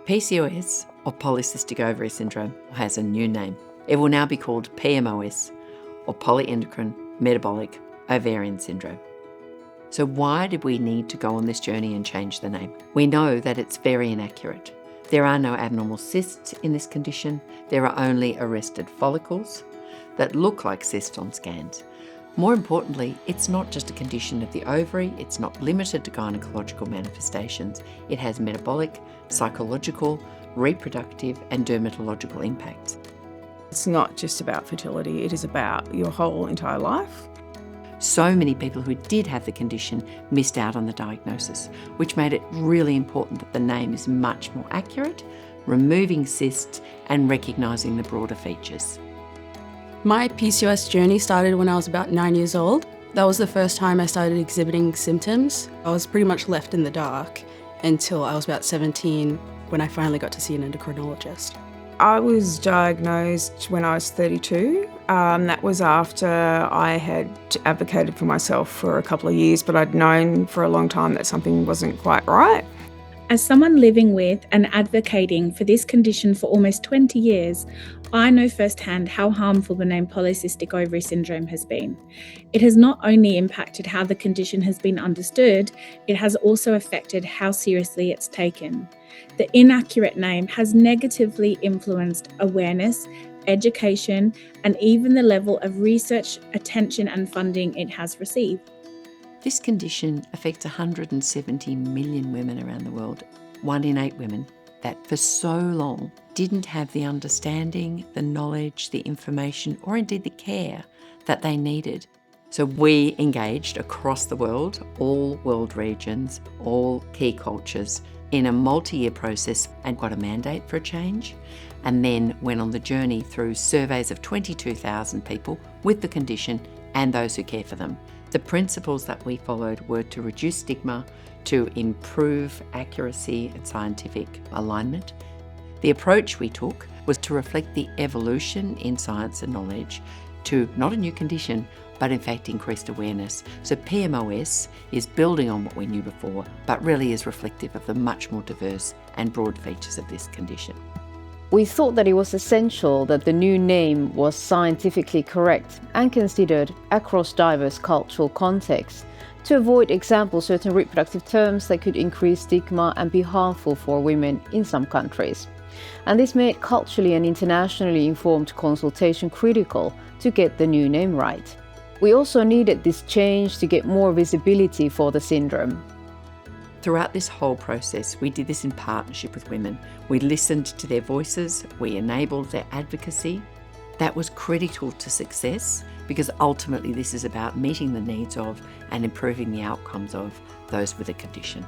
PCOS, or polycystic ovary syndrome, has a new name. It will now be called PMOS, or polyendocrine metabolic ovarian syndrome. So why did we need to go on this journey and change the name? We know that it's very inaccurate. There are no abnormal cysts in this condition. There are only arrested follicles that look like cysts on scans. More importantly, it's not just a condition of the ovary, it's not limited to gynecological manifestations. It has metabolic, psychological, reproductive and dermatological impacts. It's not just about fertility, it is about your whole entire life. So many people who did have the condition missed out on the diagnosis, which made it really important that the name is much more accurate, removing cysts and recognising the broader features. My PCOS journey started when I was about 9 years old. That was the first time I started exhibiting symptoms. I was pretty much left in the dark until I was about 17 when I finally got to see an endocrinologist. I was diagnosed when I was 32. That was after I had advocated for myself for a couple of years, but I'd known for a long time that something wasn't quite right. As someone living with and advocating for this condition for almost 20 years, I know firsthand how harmful the name polycystic ovary syndrome has been. It has not only impacted how the condition has been understood, it has also affected how seriously it's taken. The inaccurate name has negatively influenced awareness, education, and even the level of research, attention, and funding it has received. This condition affects 170 million women around the world, 1 in 8 women that for so long didn't have the understanding, the knowledge, the information, or indeed the care that they needed. So we engaged across the world, all world regions, all key cultures, in a multi-year process and got a mandate for a change, and then went on the journey through surveys of 22,000 people with the condition and those who care for them. The principles that we followed were to reduce stigma, to improve accuracy and scientific alignment. The approach we took was to reflect the evolution in science and knowledge to not a new condition, but in fact increased awareness. So PMOS is building on what we knew before, but really is reflective of the much more diverse and broad features of this condition. We thought that it was essential that the new name was scientifically correct and considered across diverse cultural contexts to avoid example certain reproductive terms that could increase stigma and be harmful for women in some countries. And this made culturally and internationally informed consultation critical to get the new name right. We also needed this change to get more visibility for the syndrome. Throughout this whole process, we did this in partnership with women. We listened to their voices, we enabled their advocacy. That was critical to success because ultimately this is about meeting the needs of and improving the outcomes of those with a condition.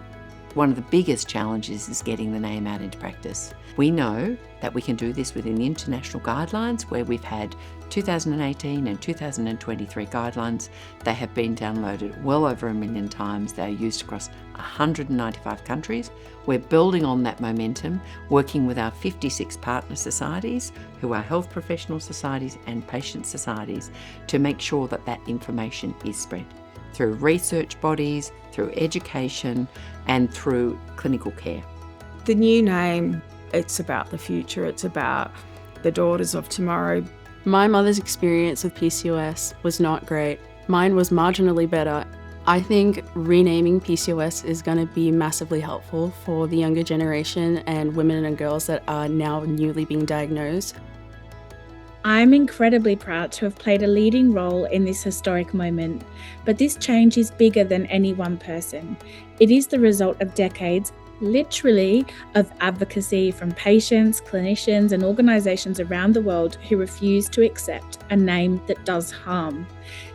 One of the biggest challenges is getting the name out into practice. We know that we can do this within the international guidelines where we've had 2018 and 2023 guidelines. They have been downloaded well over 1 million times. They are used across 195 countries. We're building on that momentum, working with our 56 partner societies, who are health professional societies and patient societies, to make sure that that information is spread through research bodies, through education, and through clinical care. The new name, it's about the future, it's about the daughters of tomorrow. My mother's experience with PCOS was not great. Mine was marginally better. I think renaming PCOS is going to be massively helpful for the younger generation and women and girls that are now newly being diagnosed. I'm incredibly proud to have played a leading role in this historic moment, but this change is bigger than any one person. It is the result of decades, literally, of advocacy from patients, clinicians, and organisations around the world who refuse to accept a name that does harm.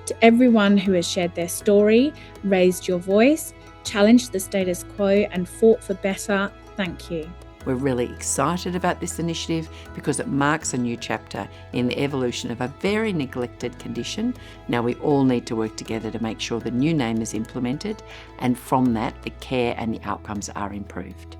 To everyone who has shared their story, raised your voice, challenged the status quo, and fought for better, thank you. We're really excited about this initiative because it marks a new chapter in the evolution of a very neglected condition. Now we all need to work together to make sure the new name is implemented, and from that, the care and the outcomes are improved.